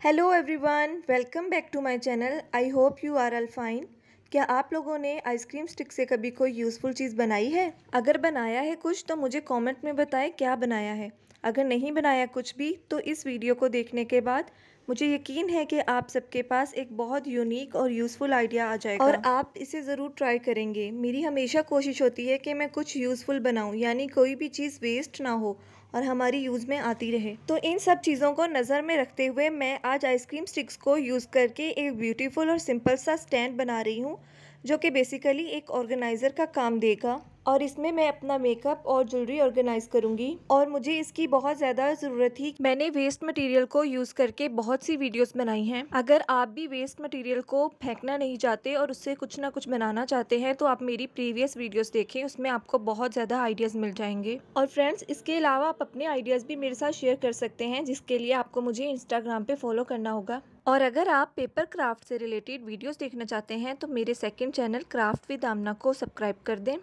Hello everyone, welcome back to my channel. I hope you are all fine. क्या आप लोगों ने ice cream stick से कभी कोई यूज़फुल चीज़ बनाई है? अगर बनाया है कुछ तो मुझे कमेंट में बताएं क्या बनाया है। अगर नहीं बनाया कुछ भी तो इस वीडियो को देखने के बाद मुझे यकीन है कि आप सबके पास एक बहुत यूनिक और यूज़फुल आइडिया आ जाएगा और आप इसे ज़रूर ट्राई करेंगे। मेरी हमेशा कोशिश होती है कि मैं कुछ यूज़फुल बनाऊं, यानी कोई भी चीज़ वेस्ट ना हो और हमारी यूज़ में आती रहे। तो इन सब चीज़ों को नज़र में रखते हुए मैं आज आइसक्रीम स्टिक्स को यूज़ करके एक ब्यूटीफुल और सिंपल सा स्टैंड बना रही हूँ, जो कि बेसिकली एक ऑर्गेनाइज़र का काम देगा। और इसमें मैं अपना मेकअप और ज्वेलरी ऑर्गेनाइज करूंगी और मुझे इसकी बहुत ज़्यादा ज़रूरत थी। मैंने वेस्ट मटेरियल को यूज़ करके बहुत सी वीडियोस बनाई हैं। अगर आप भी वेस्ट मटेरियल को फेंकना नहीं चाहते और उससे कुछ ना कुछ बनाना चाहते हैं तो आप मेरी प्रीवियस वीडियोस देखें, उसमें आपको बहुत ज़्यादा आइडियाज़ मिल जाएंगे। और फ्रेंड्स, इसके अलावा आप अपने आइडियाज़ भी मेरे साथ शेयर कर सकते हैं, जिसके लिए आपको मुझे इंस्टाग्राम पे फॉलो करना होगा। और अगर आप पेपर क्राफ्ट से रिलेटेड वीडियोस देखना चाहते हैं तो मेरे सेकंड चैनल क्राफ्ट विद आमना को सब्सक्राइब कर दें।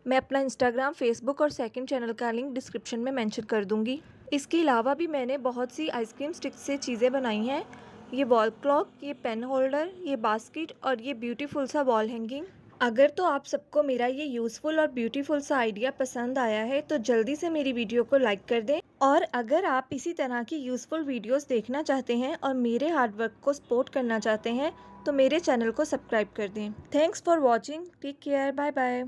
मैं अपना इंस्टाग्राम, फेसबुक और सेकंड चैनल का लिंक डिस्क्रिप्शन में मेंशन कर दूंगी। इसके अलावा भी मैंने बहुत सी आइसक्रीम स्टिक्स से चीज़ें बनाई हैं। ये वॉल क्लॉक, ये पेन होल्डर, ये बास्केट और ये ब्यूटीफुल सा वॉल हैंगिंग। अगर तो आप सबको मेरा ये यूज़फुल और ब्यूटीफुल सा आइडिया पसंद आया है तो जल्दी से मेरी वीडियो को लाइक कर दें। और अगर आप इसी तरह की यूज़फुल वीडियोस देखना चाहते हैं और मेरे हार्डवर्क को सपोर्ट करना चाहते हैं तो मेरे चैनल को सब्सक्राइब कर दें। Thanks for watching. Take care. Bye bye.